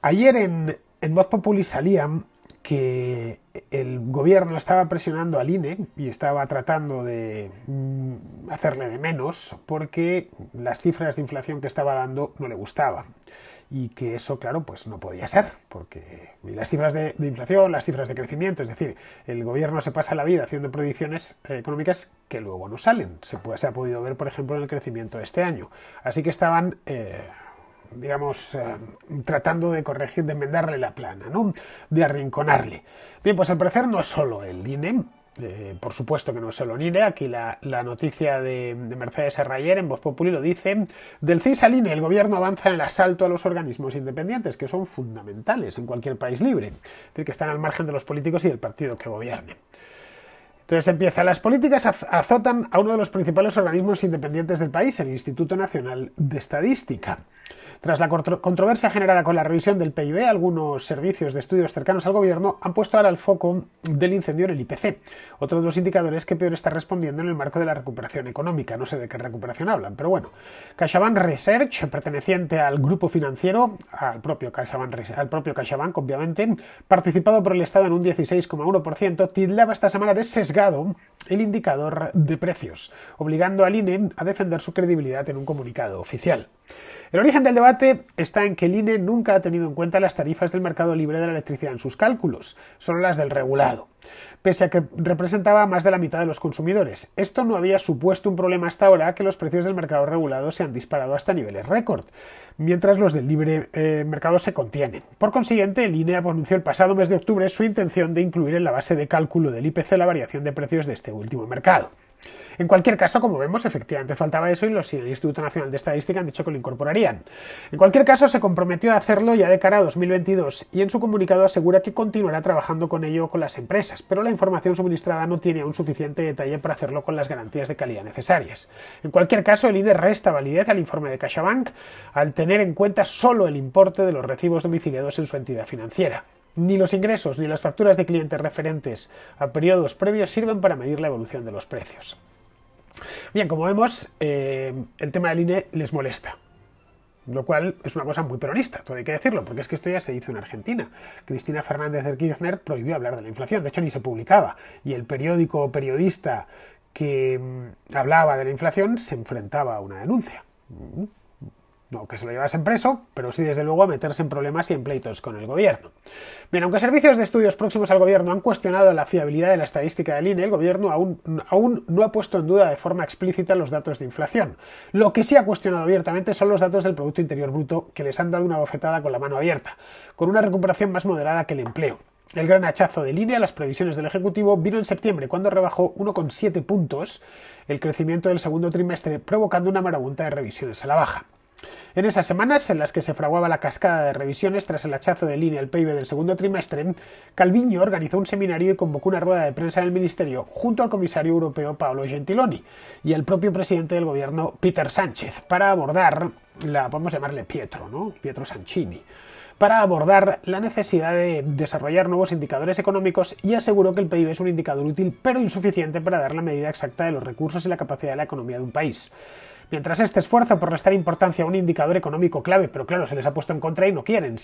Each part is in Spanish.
Ayer en Voz Populi salía que el gobierno estaba presionando al INE y estaba tratando de hacerle de menos porque las cifras de inflación que estaba dando no le gustaban. Y que eso, claro, pues no podía ser, porque las cifras de inflación, las cifras de crecimiento, es decir, el gobierno se pasa la vida haciendo predicciones económicas que luego no salen. Se ha podido ver, por ejemplo, en el crecimiento de este año. Así que estaban digamos, tratando de corregir, de enmendarle la plana, ¿no? De arrinconarle. Bien, pues al parecer no es solo el INE, por supuesto que no es solo el INE, aquí la noticia de Mercedes Serrayer en Voz Populi lo dice: del CIS al INE, el gobierno avanza en el asalto a los organismos independientes, que son fundamentales en cualquier país libre, es decir, que están al margen de los políticos y del partido que gobierne. Entonces empieza: las políticas azotan a uno de los principales organismos independientes del país, el Instituto Nacional de Estadística. Tras la controversia generada con la revisión del PIB, algunos servicios de estudios cercanos al gobierno han puesto ahora el foco del incendio en el IPC, otro de los indicadores que peor está respondiendo en el marco de la recuperación económica. No sé de qué recuperación hablan, pero bueno. CaixaBank Research, perteneciente al grupo financiero, al propio CaixaBank, obviamente, participado por el Estado en un 16,1%, tildaba esta semana de sesgado el indicador de precios, obligando al INE a defender su credibilidad en un comunicado oficial. El origen del debate está en que el INE nunca ha tenido en cuenta las tarifas del mercado libre de la electricidad en sus cálculos, solo las del regulado, pese a que representaba a más de la mitad de los consumidores. Esto no había supuesto un problema hasta ahora, que los precios del mercado regulado se han disparado hasta niveles récord, mientras los del libre mercado se contienen. Por consiguiente, el INE anunció el pasado mes de octubre su intención de incluir en la base de cálculo del IPC la variación de precios de este último mercado. En cualquier caso, como vemos, efectivamente faltaba eso y el Instituto Nacional de Estadística han dicho que lo incorporarían. En cualquier caso, se comprometió a hacerlo ya de cara a 2022 y en su comunicado asegura que continuará trabajando con ello con las empresas, pero la información suministrada no tiene aún suficiente detalle para hacerlo con las garantías de calidad necesarias. En cualquier caso, el INE resta validez al informe de CaixaBank al tener en cuenta solo el importe de los recibos domiciliados en su entidad financiera. Ni los ingresos ni las facturas de clientes referentes a periodos previos sirven para medir la evolución de los precios. Bien, como vemos, el tema del INE les molesta, lo cual es una cosa muy peronista, todo hay que decirlo, porque es que esto ya se hizo en Argentina. Cristina Fernández de Kirchner prohibió hablar de la inflación, de hecho ni se publicaba, y el periódico o periodista que hablaba de la inflación se enfrentaba a una denuncia. No que se lo llevasen preso, pero sí desde luego a meterse en problemas y en pleitos con el gobierno. Bien, aunque servicios de estudios próximos al gobierno han cuestionado la fiabilidad de la estadística del INE, el gobierno aún no ha puesto en duda de forma explícita los datos de inflación. Lo que sí ha cuestionado abiertamente son los datos del Producto Interior Bruto, que les han dado una bofetada con la mano abierta, con una recuperación más moderada que el empleo. El gran hachazo de línea a las previsiones del Ejecutivo vino en septiembre, cuando rebajó 1,7 puntos el crecimiento del segundo trimestre, provocando una marabunta de revisiones a la baja. En esas semanas en las que se fraguaba la cascada de revisiones tras el hachazo de línea al PIB del segundo trimestre, Calviño organizó un seminario y convocó una rueda de prensa en el Ministerio junto al comisario europeo Paolo Gentiloni y al propio presidente del gobierno Peter Sánchez para abordar podemos llamarle Pietro, ¿no? Pietro Sanchini, para abordar la necesidad de desarrollar nuevos indicadores económicos, y aseguró que el PIB es un indicador útil pero insuficiente para dar la medida exacta de los recursos y la capacidad de la economía de un país. Mientras este esfuerzo por restar importancia a un indicador económico clave, pero claro, se les ha puesto en contra y no quieren.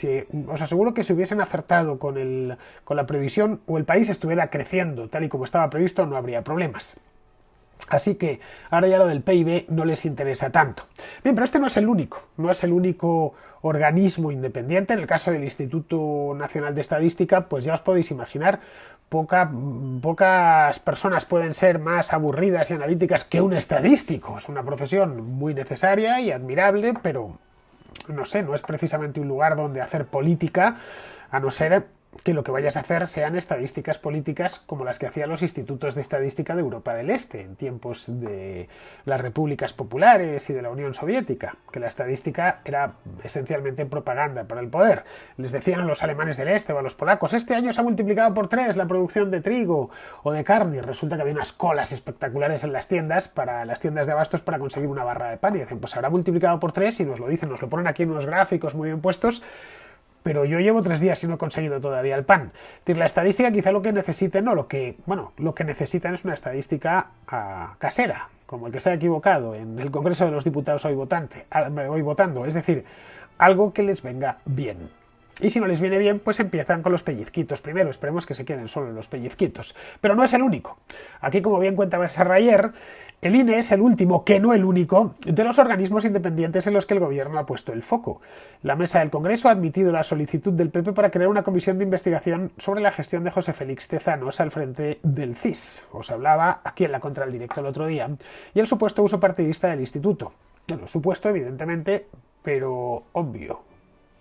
Os aseguro que si hubiesen acertado con la previsión o el país estuviera creciendo tal y como estaba previsto, no habría problemas. Así que ahora ya lo del PIB no les interesa tanto. Bien, pero este no es el único organismo independiente. En el caso del Instituto Nacional de Estadística, pues ya os podéis imaginar, pocas personas pueden ser más aburridas y analíticas que un estadístico. Es una profesión muy necesaria y admirable, pero no sé, no es precisamente un lugar donde hacer política, a no ser que lo que vayas a hacer sean estadísticas políticas como las que hacían los institutos de estadística de Europa del Este en tiempos de las repúblicas populares y de la Unión Soviética, que la estadística era esencialmente propaganda para el poder. Les decían a los alemanes del Este o a los polacos: este año se ha multiplicado por 3 la producción de trigo o de carne, y resulta que había unas colas espectaculares en las tiendas de abastos para conseguir una barra de pan, y dicen: pues habrá multiplicado por 3, y nos lo dicen, nos lo ponen aquí en unos gráficos muy bien puestos, pero yo llevo 3 días y no he conseguido todavía el pan. Es decir, la estadística quizá lo que necesiten, lo que necesitan es una estadística casera, como el que se ha equivocado en el Congreso de los Diputados hoy votando, es decir, algo que les venga bien. Y si no les viene bien, pues empiezan con los pellizquitos primero. Esperemos que se queden solo en los pellizquitos. Pero no es el único. Aquí, como bien cuenta Serrayer, el INE es el último, que no el único, de los organismos independientes en los que el gobierno ha puesto el foco. La Mesa del Congreso ha admitido la solicitud del PP para crear una comisión de investigación sobre la gestión de José Félix Tezanos al frente del CIS. Os hablaba aquí en la Contra el Directo el otro día. Y el supuesto uso partidista del instituto. Bueno, supuesto, evidentemente, pero obvio,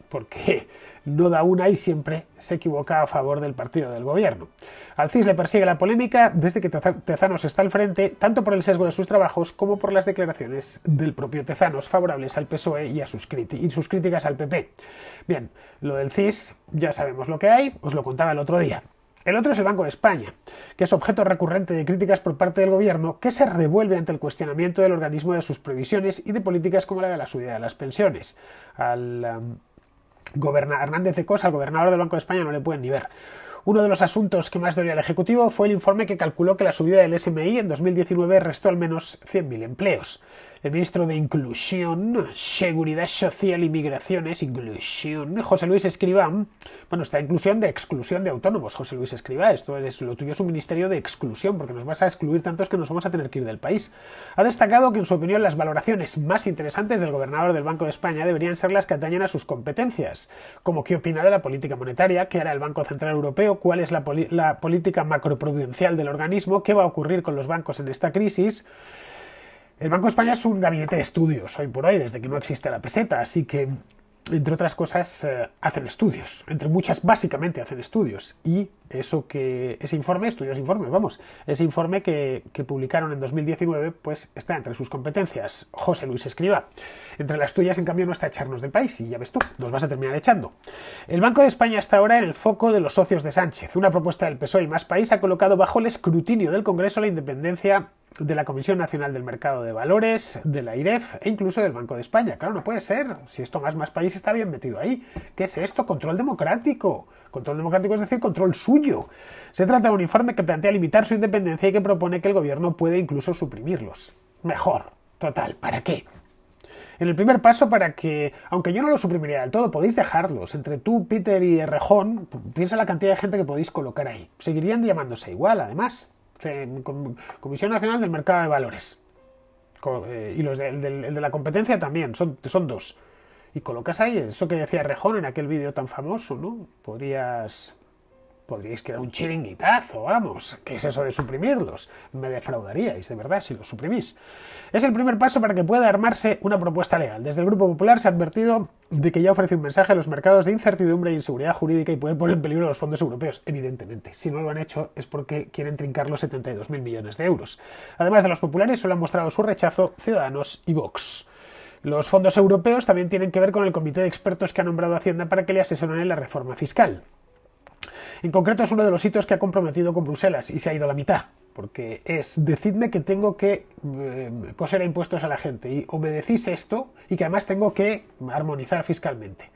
porque no da una y siempre se equivoca a favor del partido del gobierno. Al CIS le persigue la polémica desde que Tezanos está al frente, tanto por el sesgo de sus trabajos como por las declaraciones del propio Tezanos favorables al PSOE y sus críticas al PP. Bien, lo del CIS ya sabemos lo que hay, os lo contaba el otro día. El otro es el Banco de España, que es objeto recurrente de críticas por parte del gobierno, que se revuelve ante el cuestionamiento del organismo de sus previsiones y de políticas como la de la subida de las pensiones. Hernández de Cosa, al gobernador del Banco de España, no le pueden ni ver. Uno de los asuntos que más dolió al Ejecutivo fue el informe que calculó que la subida del SMI en 2019 restó al menos 100.000 empleos. El ministro de Inclusión, Seguridad Social y Migraciones, Inclusión, José Luis Escrivá, bueno, esta inclusión de exclusión de autónomos, José Luis Escrivá, esto es lo tuyo, es un ministerio de exclusión, porque nos vas a excluir tantos que nos vamos a tener que ir del país. Ha destacado que, en su opinión, las valoraciones más interesantes del gobernador del Banco de España deberían ser las que atañen a sus competencias, como qué opina de la política monetaria, qué hará el Banco Central Europeo, cuál es la política macroprudencial del organismo, qué va a ocurrir con los bancos en esta crisis. El Banco de España es un gabinete de estudios, hoy por hoy, desde que no existe la peseta, así que, entre otras cosas, hacen estudios. Entre muchas, básicamente, hacen estudios. Y ese informe que publicaron en 2019, pues está entre sus competencias. José Luis Escrivá. Entre las tuyas, en cambio, no está echarnos del país, y ya ves tú, nos vas a terminar echando. El Banco de España está ahora en el foco de los socios de Sánchez. Una propuesta del PSOE y Más País ha colocado bajo el escrutinio del Congreso la independencia de la Comisión Nacional del Mercado de Valores, de la IREF e incluso del Banco de España. Claro, no puede ser. Si esto más país está bien metido ahí. ¿Qué es esto? Control democrático. Control democrático es decir, control suyo. Se trata de un informe que plantea limitar su independencia y que propone que el gobierno puede incluso suprimirlos. Mejor. Total, ¿para qué? En el primer paso, para que, aunque yo no lo suprimiría del todo, podéis dejarlos. Entre tú, Peter y Errejón, piensa la cantidad de gente que podéis colocar ahí. Seguirían llamándose igual, además. Comisión Nacional del Mercado de Valores. Y los el de la competencia también, son dos. Y colocas ahí eso que decía Rejón en aquel vídeo tan famoso, ¿no? Podríais crear un chiringuitazo, vamos. ¿Qué es eso de suprimirlos? Me defraudaríais, de verdad, si los suprimís. Es el primer paso para que pueda armarse una propuesta legal. Desde el Grupo Popular se ha advertido de que ya ofrece un mensaje a los mercados de incertidumbre e inseguridad jurídica y puede poner en peligro los fondos europeos, evidentemente. Si no lo han hecho es porque quieren trincar los 72.000 millones de euros. Además de los populares, solo han mostrado su rechazo Ciudadanos y Vox. Los fondos europeos también tienen que ver con el comité de expertos que ha nombrado Hacienda para que le asesoren en la reforma fiscal. En concreto es uno de los hitos que ha comprometido con Bruselas y se ha ido a la mitad, porque es decidme que tengo que coser impuestos a la gente y o me decís esto y que además tengo que armonizar fiscalmente.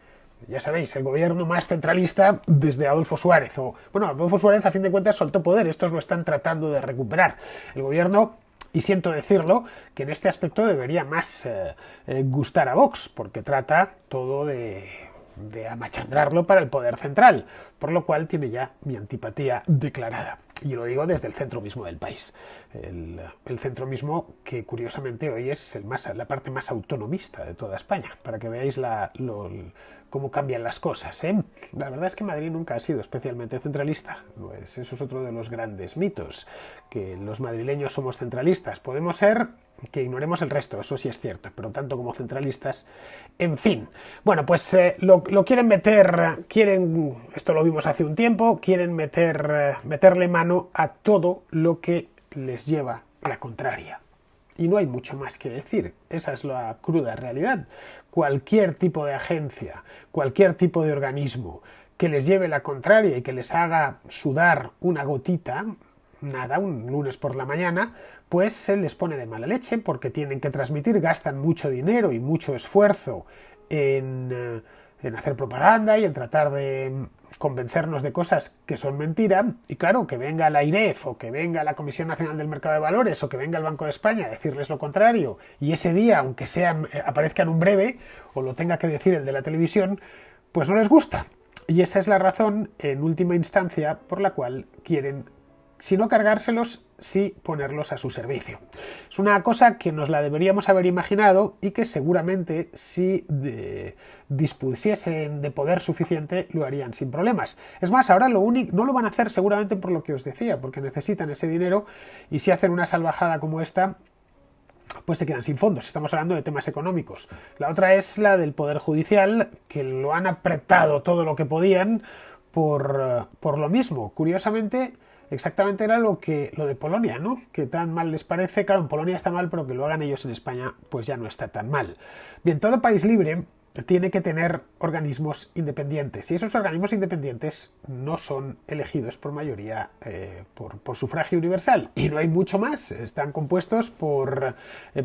Ya sabéis, el gobierno más centralista desde Adolfo Suárez. Adolfo Suárez a fin de cuentas soltó poder, estos lo están tratando de recuperar. El gobierno, y siento decirlo, que en este aspecto debería más gustar a Vox, porque trata todo de amachandrarlo para el poder central, por lo cual tiene ya mi antipatía declarada. Y lo digo desde el centro mismo del país. El centro mismo que, curiosamente, hoy es la parte más autonomista de toda España, para que veáis cómo cambian las cosas, ¿eh? La verdad es que Madrid nunca ha sido especialmente centralista. Pues eso es otro de los grandes mitos, que los madrileños somos centralistas. Podemos ser que ignoremos el resto, eso sí es cierto, pero tanto como centralistas, en fin. Bueno, pues lo quieren meter, esto lo vimos hace un tiempo, quieren meterle mano a todo lo que les lleva la contraria. Y no hay mucho más que decir, esa es la cruda realidad. Cualquier tipo de agencia, cualquier tipo de organismo que les lleve la contraria y que les haga sudar una gotita, nada, un lunes por la mañana, pues se les pone de mala leche porque tienen que transmitir, gastan mucho dinero y mucho esfuerzo en hacer propaganda y en tratar de convencernos de cosas que son mentira, y claro, que venga la IREF o que venga la Comisión Nacional del Mercado de Valores o que venga el Banco de España a decirles lo contrario, y ese día, aunque aparezca en un breve, o lo tenga que decir el de la televisión, pues no les gusta. Y esa es la razón, en última instancia, por la cual quieren, si no cargárselos, sí ponerlos a su servicio. Es una cosa que nos la deberíamos haber imaginado y que seguramente si dispusiesen de poder suficiente lo harían sin problemas. Es más, ahora lo único, no lo van a hacer seguramente por lo que os decía, porque necesitan ese dinero y si hacen una salvajada como esta, pues se quedan sin fondos. Estamos hablando de temas económicos. La otra es la del Poder Judicial, que lo han apretado todo lo que podían por lo mismo. Curiosamente, exactamente era lo de Polonia, ¿no? Que tan mal les parece. Claro, en Polonia está mal, pero que lo hagan ellos en España, pues ya no está tan mal. Bien, todo país libre tiene que tener organismos independientes y esos organismos independientes no son elegidos por mayoría por sufragio universal y no hay mucho más, están compuestos por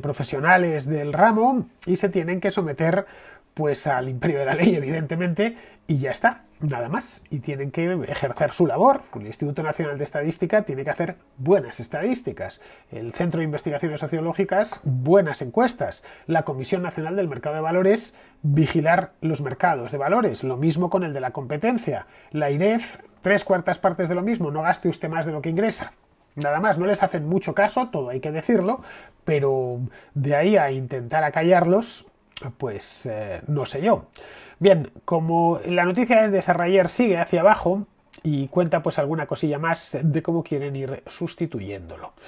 profesionales del ramo y se tienen que someter pues al imperio de la ley, evidentemente, y ya está, nada más. Y tienen que ejercer su labor. El Instituto Nacional de Estadística tiene que hacer buenas estadísticas. El Centro de Investigaciones Sociológicas, buenas encuestas. La Comisión Nacional del Mercado de Valores, vigilar los mercados de valores. Lo mismo con el de la competencia. La IREF, 3/4 partes de lo mismo. No gaste usted más de lo que ingresa. Nada más, no les hacen mucho caso, todo hay que decirlo, pero de ahí a intentar acallarlos, pues no sé yo. Bien, como la noticia es de Sarrayer sigue hacia abajo y cuenta pues alguna cosilla más de cómo quieren ir sustituyéndolo.